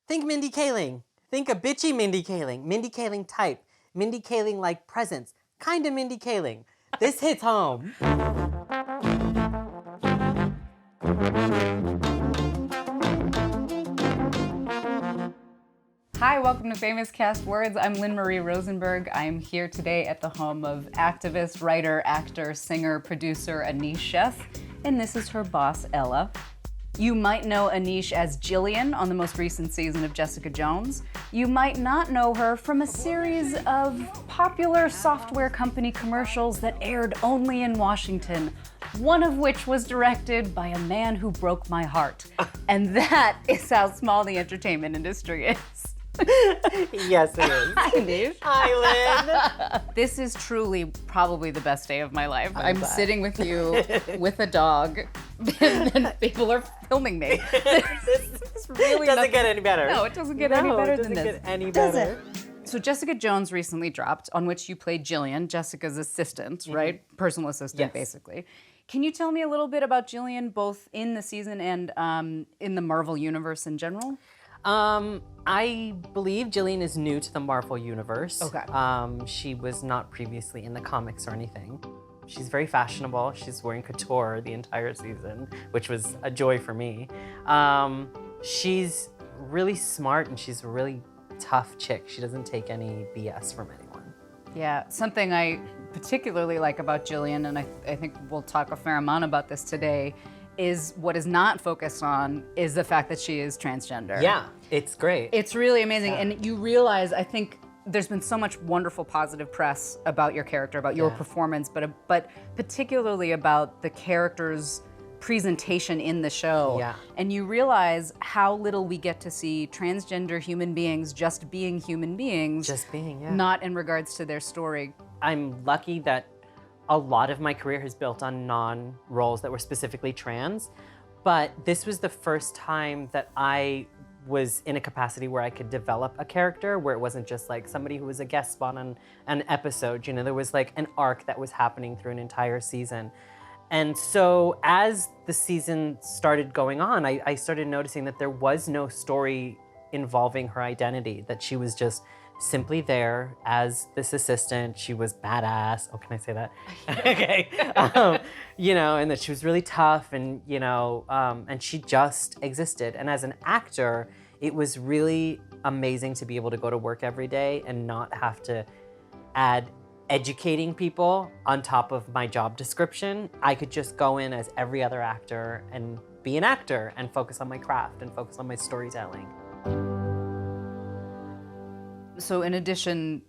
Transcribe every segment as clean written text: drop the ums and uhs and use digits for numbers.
Think Mindy Kaling. Think a bitchy Mindy Kaling. Mindy Kaling type. Mindy Kaling like presence. Kinda Mindy Kaling. This hits home. Hi, welcome to Famous Cast Words. I'm Lynn Marie Rosenberg. I'm here today at the home of activist, writer, actor, singer, producer Aneesh Sheth, and this is her boss, Ella. You might know Aneesh as Jillian on the most recent season of Jessica Jones. You might not know her from a series of popular software company commercials that aired only in Washington, one of which was directed by a man who broke my heart. And that is how small the entertainment industry is. Yes, it is. Hi, Aneesh. Hi, Lynn. This is truly probably the best day of my life. I'm glad. sitting with you with a dog, and people are filming me. It's really Doesn't nothing- get any better. No, it doesn't get any better than this. It doesn't get any Does better. it? So Jessica Jones recently dropped, on which you played Jillian, Jessica's assistant, right? Personal assistant, Yes. basically. Can you tell me a little bit about Jillian, both in the season and in the Marvel universe in general? I believe Jillian is new to the Marvel universe. Okay. She was not previously in the comics or anything. She's very fashionable. She's wearing couture the entire season, which was a joy for me. She's really smart and she's a really tough chick. She doesn't take any BS from anyone. Yeah, something I particularly like about Jillian, and I think we'll talk a fair amount about this today, is what is not focused on is the fact that she is transgender. Yeah, it's great. It's really amazing. Yeah. And you realize, I think there's been so much wonderful positive press about your character, about your Yeah. performance, but particularly about the character's presentation in the show. Yeah. And you realize how little we get to see transgender human beings just being human beings. Just being, yeah. Not in regards to their story. I'm lucky that a lot of my career has built on non-roles that were specifically trans, but this was the first time that I was in a capacity where I could develop a character where it wasn't just like somebody who was a guest spot on an episode. You know, there was like an arc that was happening through an entire season. And so as the season started going on, I started noticing that there was no story involving her identity, that she was just simply there as this assistant. She was badass. Oh, can I say that? Okay. You know, and that she was really tough and, you know, and she just existed. And as an actor, it was really amazing to be able to go to work every day and not have to add educating people on top of my job description. I could just go in as every other actor and be an actor and focus on my craft and focus on my storytelling. So in addition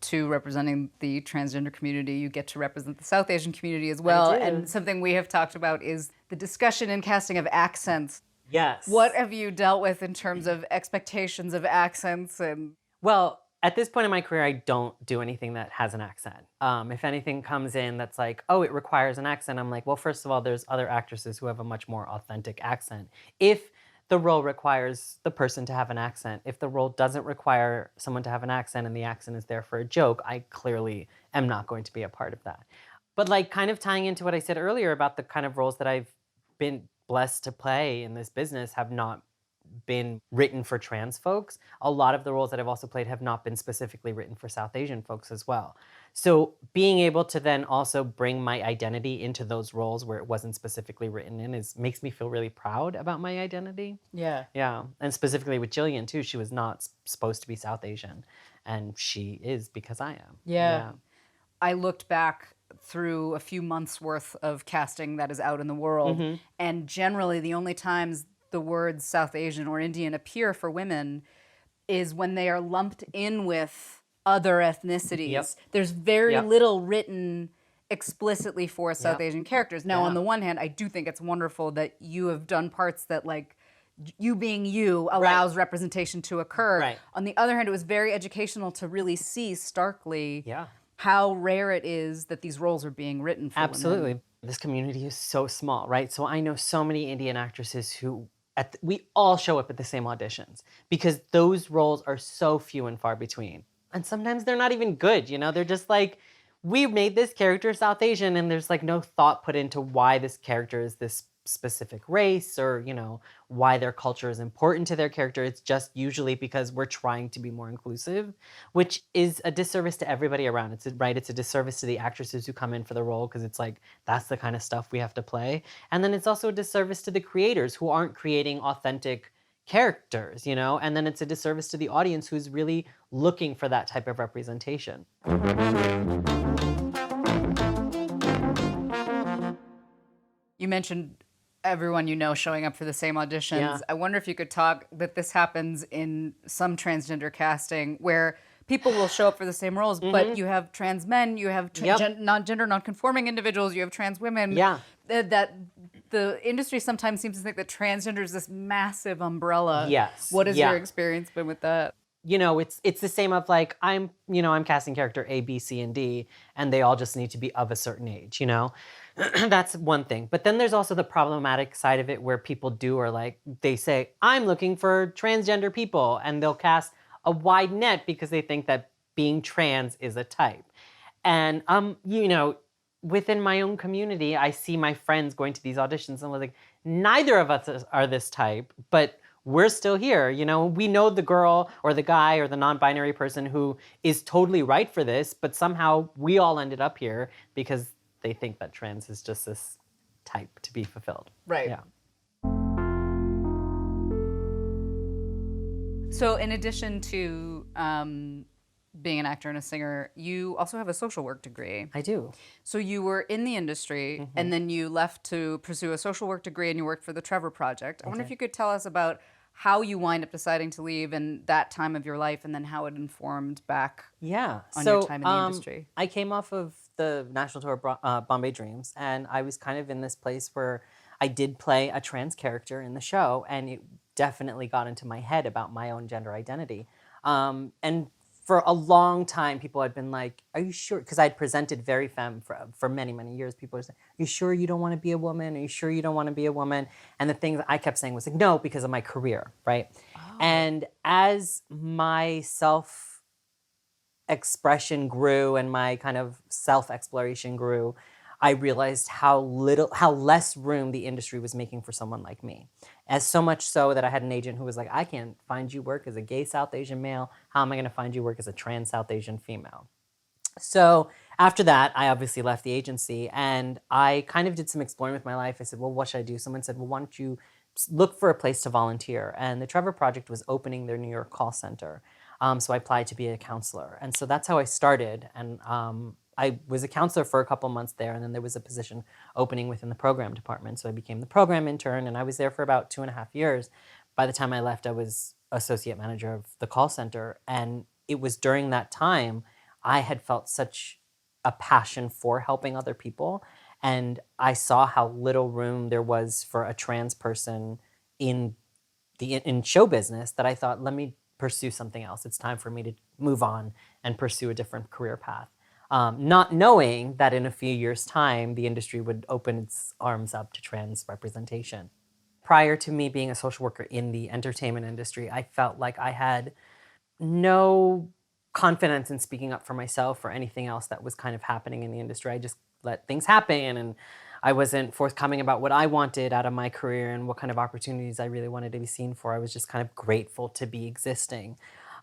to representing the transgender community, you get to represent the South Asian community as well. I do. And something we have talked about is the discussion and casting of accents. Yes. What have you dealt with in terms of expectations of accents and Well, at this point in my career, I don't do anything that has an accent. If anything comes in that's like, oh, it requires an accent, I'm like, well, first of all, there's other actresses who have a much more authentic accent. If the role requires the person to have an accent, if the role doesn't require someone to have an accent and the accent is there for a joke, I clearly am not going to be a part of that. But like kind of tying into what I said earlier about the kind of roles that I've been blessed to play in this business have not been written for trans folks. A lot of the roles that I've also played have not been specifically written for South Asian folks as well. So being able to then also bring my identity into those roles where it wasn't specifically written in makes me feel really proud about my identity. Yeah. Yeah, and specifically with Jillian too, she was not supposed to be South Asian, and she is because I am. Yeah. I looked back through a few months worth of casting that is out in the world, and generally the only times the words South Asian or Indian appear for women is when they are lumped in with other ethnicities. Yep. There's very Yep. little written explicitly for South Yep. Asian characters. Now, Yeah. on the one hand, I do think it's wonderful that you have done parts that, like, you being you allows representation to occur. Right. On the other hand, it was very educational to really see starkly Yeah. how rare it is that these roles are being written for women. Absolutely. This community is so small, right? So I know so many Indian actresses who we all show up at the same auditions because those roles are so few and far between. And sometimes they're not even good, you know? They're just like, we made this character South Asian and there's like no thought put into why this character is this specific race or, why their culture is important to their character. It's just usually because we're trying to be more inclusive, which is a disservice to everybody around. It's a disservice to the actresses who come in for the role because it's like, that's the kind of stuff we have to play. And then it's also a disservice to the creators who aren't creating authentic characters, and then it's a disservice to the audience who's really looking for that type of representation. You mentioned everyone you know showing up for the same auditions. Yeah. I wonder if you could talk that this happens in some transgender casting where people will show up for the same roles, but you have trans men, you have non-gender, non-conforming individuals, you have trans women. Yeah. That the industry sometimes seems to think that transgender is this massive umbrella. Yes. What has your experience been with that? It's the same of like, I'm casting character A, B, C, and D, and they all just need to be of a certain age, That's one thing. But then there's also the problematic side of it where people they say, I'm looking for transgender people, and they'll cast a wide net because they think that being trans is a type. And, within my own community, I see my friends going to these auditions and I was like, neither of us are this type, but we're still here. We know the girl or the guy or the non-binary person who is totally right for this, but somehow we all ended up here because they think that trans is just this type to be fulfilled. Right. Yeah. So in addition to being an actor and a singer, you also have a social work degree. I do. So you were in the industry and then you left to pursue a social work degree and you worked for the Trevor Project. I wonder if you could tell us about how you wind up deciding to leave and that time of your life and then how it informed back on your time in the industry. I came off of the national tour Bombay Dreams, and I was kind of in this place where I did play a trans character in the show, and it definitely got into my head about my own gender identity. And for a long time, people had been like, are you sure? Because I'd presented Very Femme for many, many years. People were saying, are you sure you don't want to be a woman? Are you sure you don't want to be a woman? And the things I kept saying was like, no, because of my career, right? Oh. And as my self-expression grew and my kind of self-exploration grew, I realized how less room the industry was making for someone like me. As so much so that I had an agent who was like, I can't find you work as a gay South Asian male. How am I going to find you work as a trans South Asian female? So after that, I obviously left the agency and I kind of did some exploring with my life. I said, well, what should I do? Someone said, well, why don't you look for a place to volunteer? And the Trevor Project was opening their New York call center. So I applied to be a counselor. And so that's how I started. And I was a counselor for a couple months there, and then there was a position opening within the program department. So I became the program intern, and I was there for about 2.5 years. By the time I left, I was associate manager of the call center. And it was during that time I had felt such a passion for helping other people. And I saw how little room there was for a trans person in show business that I thought, let me pursue something else. It's time for me to move on and pursue a different career path. Not knowing that in a few years' time, the industry would open its arms up to trans representation. Prior to me being a social worker in the entertainment industry, I felt like I had no confidence in speaking up for myself or anything else that was kind of happening in the industry. I just let things happen, and I wasn't forthcoming about what I wanted out of my career and what kind of opportunities I really wanted to be seen for. I was just kind of grateful to be existing.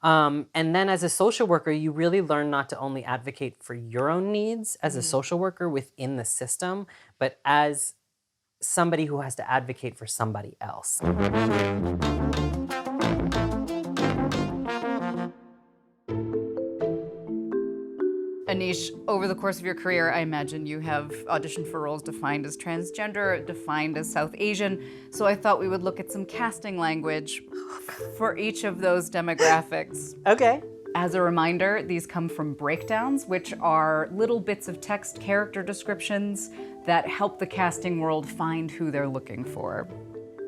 And then as a social worker, you really learn not to only advocate for your own needs as a social worker within the system, but as somebody who has to advocate for somebody else. Anish, over the course of your career, I imagine you have auditioned for roles defined as transgender, defined as South Asian, so I thought we would look at some casting language for each of those demographics. Okay. As a reminder, these come from breakdowns, which are little bits of text character descriptions that help the casting world find who they're looking for.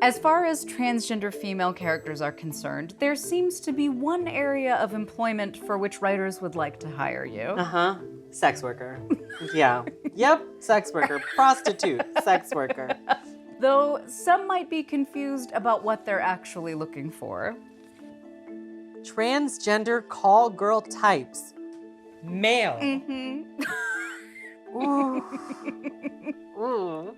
As far as transgender female characters are concerned, there seems to be one area of employment for which writers would like to hire you. Uh-huh. Sex worker. Yeah. Yep. Sex worker. Prostitute. Sex worker. Though some might be confused about what they're actually looking for. Transgender call girl types. Male. Mm-hmm. Ooh. Ooh.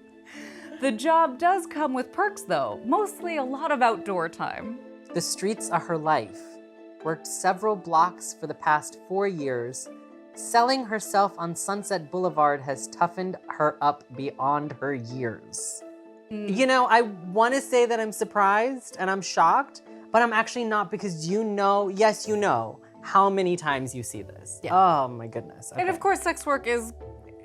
The job does come with perks, though, mostly a lot of outdoor time. The streets are her life. Worked several blocks for the past 4 years. Selling herself on Sunset Boulevard has toughened her up beyond her years. You know, I want to say that I'm surprised and I'm shocked, but I'm actually not, because yes, you know how many times you see this. Yeah. Oh my goodness. And of course, sex work is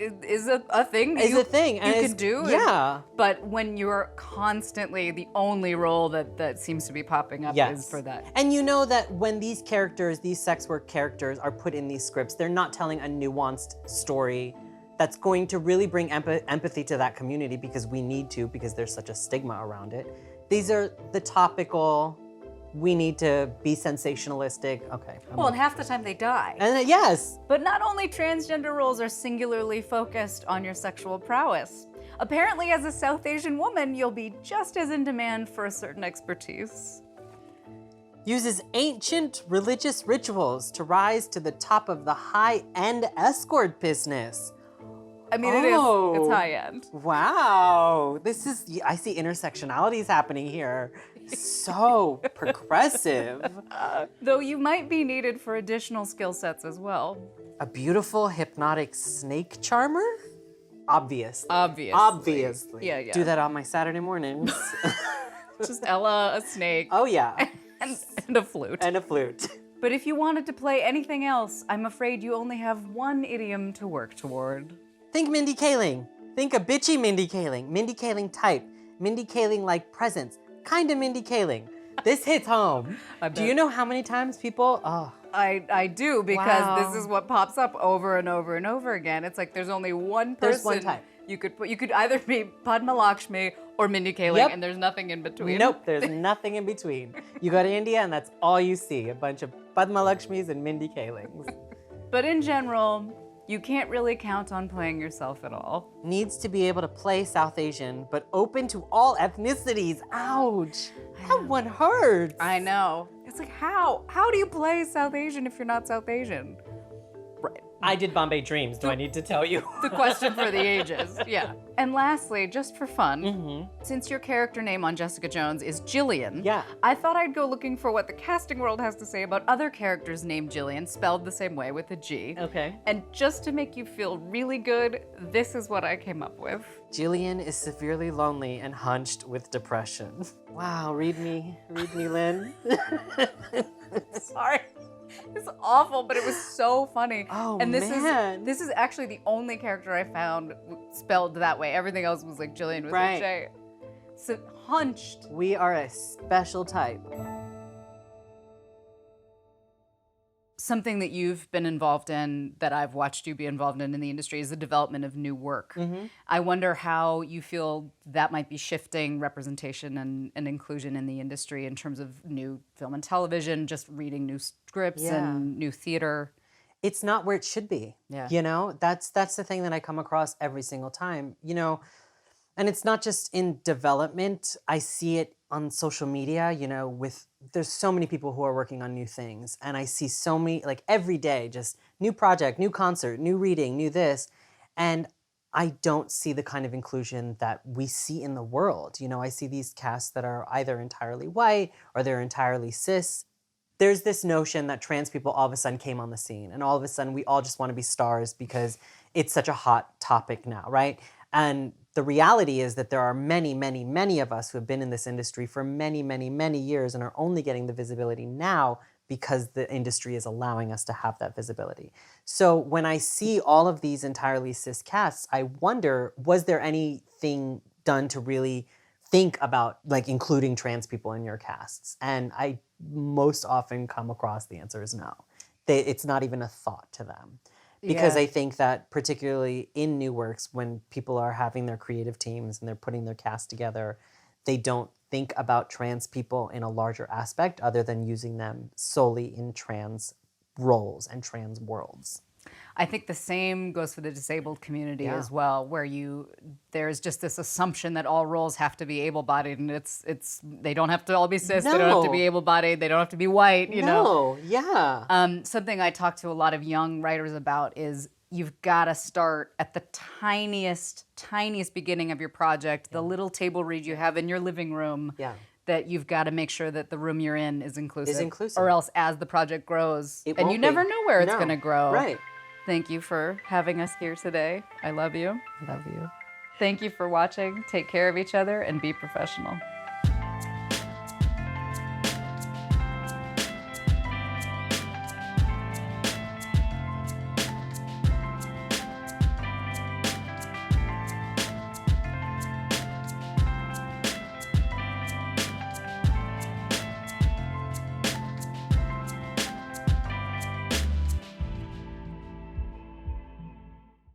a thing that It's a thing. you and can it's- do. Yeah. But when you're constantly, the only role that seems to be popping up Yes. is for that. And you know that when these characters, these sex work characters, are put in these scripts, they're not telling a nuanced story that's going to really bring empathy to that community, because we need to, because there's such a stigma around it. These are the topical, we need to be sensationalistic. Okay. Well, and half the time they die. Yes. But not only transgender roles are singularly focused on your sexual prowess. Apparently, as a South Asian woman, you'll be just as in demand for a certain expertise. Uses ancient religious rituals to rise to the top of the high-end escort business. I mean, Oh. it's high end. Wow, I see intersectionalities happening here. So progressive. Though you might be needed for additional skill sets as well. A beautiful hypnotic snake charmer? Obviously. Obviously. Yeah. Do that on my Saturday mornings. Just Ella, a snake, Oh yeah, and a flute. and a flute. But if you wanted to play anything else, I'm afraid you only have one idiom to work toward. Think Mindy Kaling. Think a bitchy Mindy Kaling. Mindy Kaling type. Mindy Kaling like presence. Kinda Mindy Kaling. This hits home. Do you know how many times people, I do, because Wow. this is what pops up over and over and over again. It's like there's only one person. There's one type. You could either be Padma Lakshmi or Mindy Kaling, Yep. and there's nothing in between. Nope, there's nothing in between. You go to India and that's all you see. A bunch of Padma Lakshmis and Mindy Kalings. But in general, you can't really count on playing yourself at all. Needs to be able to play South Asian, but open to all ethnicities. Ouch. That one hurts. I know. It's like, how? How do you play South Asian if you're not South Asian? Right. I did Bombay Dreams. Do I need to tell you? The question for the ages. Yeah. And lastly, just for fun, since your character name on Jessica Jones is Jillian, Yeah. I thought I'd go looking for what the casting world has to say about other characters named Jillian, spelled the same way with a G. Okay. And just to make you feel really good, this is what I came up with. Jillian is severely lonely and hunched with depression. Wow, read me, Lynn. Sorry. It's awful, but it was so funny. Oh, and man. this is actually the only character I found spelled that way. Everything else was like Jillian with Right. a J. So hunched. We are a special type. Something that you've been involved in, that I've watched you be involved in the industry, is the development of new work. I wonder how you feel that might be shifting representation and inclusion in the industry in terms of new film and television, just reading new scripts Yeah. and new theater. It's not where it should be. Yeah. You know, that's the thing that I come across every single time. You know, and it's not just in development. I see it on social media, you know, there's so many people who are working on new things, and I see so many, like every day, just new project, new concert, new reading, new this, and I don't see the kind of inclusion that we see in the world. You know, I see these casts that are either entirely white or they're entirely cis. There's this notion that trans people all of a sudden came on the scene, and all of a sudden we all just want to be stars because it's such a hot topic now, right? And the reality is that there are many, many, many of us who have been in this industry for many, many, many years and are only getting the visibility now because the industry is allowing us to have that visibility. So when I see all of these entirely cis casts, I wonder, was there anything done to really think about like including trans people in your casts? And I most often come across the answer is no. It's not even a thought to them. Because Yeah. I think that particularly in new works, when people are having their creative teams and they're putting their cast together, they don't think about trans people in a larger aspect other than using them solely in trans roles and trans worlds. I think the same goes for the disabled community Yeah. as well, where there's just this assumption that all roles have to be able-bodied, and they don't have to all be cis, they don't have to No. be able-bodied, they don't have to be white, you know. No, yeah. Something I talk to a lot of young writers about is you've got to start at the tiniest beginning of your project, the little table read you have in your living room. Yeah. That you've got to make sure that the room you're in is inclusive. inclusive. Or else as the project grows, It and won't you never be. know where it's No. going to grow. Right. Thank you for having us here today. I love you. I love you. Thank you for watching. Take care of each other and be professional.